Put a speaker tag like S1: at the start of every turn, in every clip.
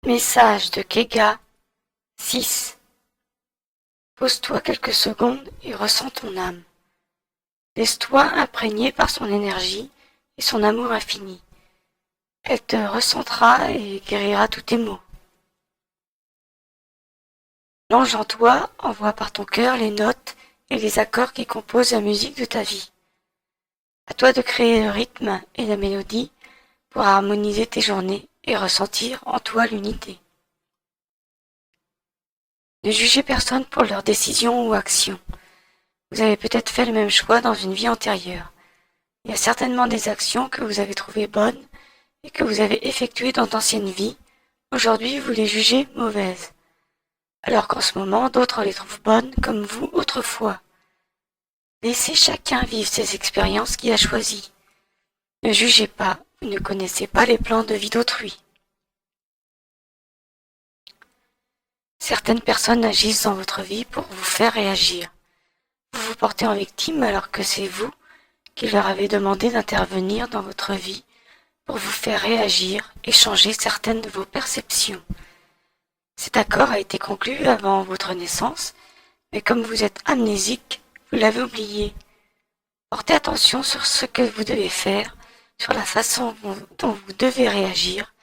S1: Message de Kega 6. Pose-toi quelques secondes et ressens ton âme. Laisse-toi imprégner par son énergie et son amour infini. Elle te ressentira et guérira tous tes maux. L'ange en toi envoie par ton cœur les notes et les accords qui composent la musique de ta vie. À toi de créer le rythme et la mélodie pour harmoniser tes journées et ressentir en toi l'unité. Ne jugez personne pour leurs décisions ou actions. Vous avez peut-être fait le même choix dans une vie antérieure. Il y a certainement des actions que vous avez trouvées bonnes et que vous avez effectuées dans d'anciennes vies. Aujourd'hui, vous les jugez mauvaises. Alors qu'en ce moment, d'autres les trouvent bonnes comme vous autrefois. Laissez chacun vivre ses expériences qu'il a choisies. Ne jugez pas, vous ne connaissez pas les plans de vie d'autrui. Certaines personnes agissent dans votre vie pour vous faire réagir. Vous vous portez en victime alors que c'est vous qui leur avez demandé d'intervenir dans votre vie pour vous faire réagir et changer certaines de vos perceptions. Cet accord a été conclu avant votre naissance, mais comme vous êtes amnésique, vous l'avez oublié. Portez attention sur ce que vous devez faire, sur la façon dont vous devez réagir,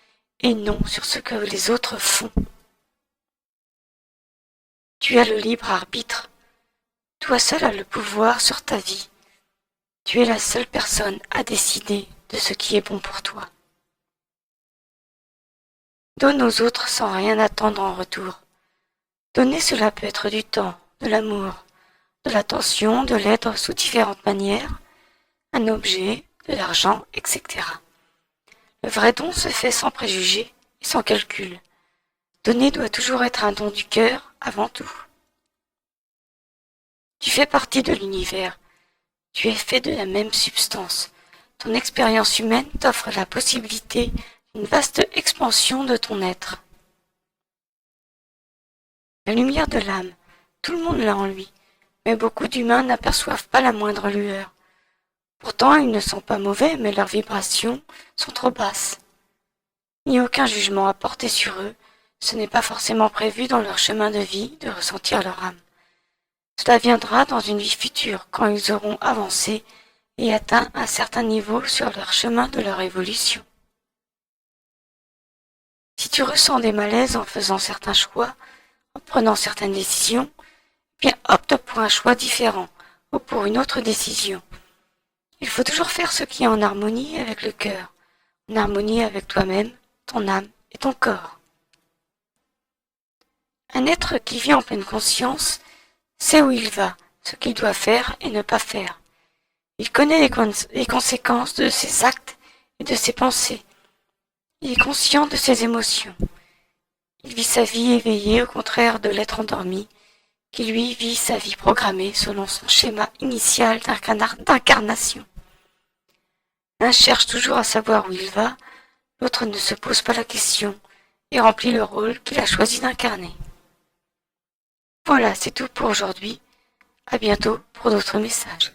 S1: et non sur ce que les autres font. Tu as le libre arbitre. Toi seul as le pouvoir sur ta vie. Tu es la seule personne à décider de ce qui est bon pour toi. Donne aux autres sans rien attendre en retour. Donner, cela peut être du temps, de l'amour, de l'attention, de l'aide sous différentes manières, un objet, de l'argent, etc. Le vrai don se fait sans préjugés et sans calcul. Donner doit toujours être un don du cœur avant tout. Tu fais partie de l'univers. Tu es fait de la même substance. Ton expérience humaine t'offre la possibilité d'une vaste expansion de ton être. La lumière de l'âme, tout le monde l'a en lui, mais beaucoup d'humains n'aperçoivent pas la moindre lueur. Pourtant, ils ne sont pas mauvais, mais leurs vibrations sont trop basses. Il n'y a aucun jugement à porter sur eux, ce n'est pas forcément prévu dans leur chemin de vie de ressentir leur âme. Cela viendra dans une vie future, quand ils auront avancé et atteint un certain niveau sur leur chemin de leur évolution. Si tu ressens des malaises en faisant certains choix, en prenant certaines décisions, bien opte pour un choix différent ou pour une autre décision. Il faut toujours faire ce qui est en harmonie avec le cœur, en harmonie avec toi-même, ton âme et ton corps. Un être qui vit en pleine conscience sait où il va, ce qu'il doit faire et ne pas faire. Il connaît les conséquences de ses actes et de ses pensées. Il est conscient de ses émotions. Il vit sa vie éveillée au contraire de l'être endormi, qui lui vit sa vie programmée selon son schéma initial d'incarnation. L'un cherche toujours à savoir où il va, l'autre ne se pose pas la question et remplit le rôle qu'il a choisi d'incarner. Voilà, c'est tout pour aujourd'hui. À bientôt pour d'autres messages.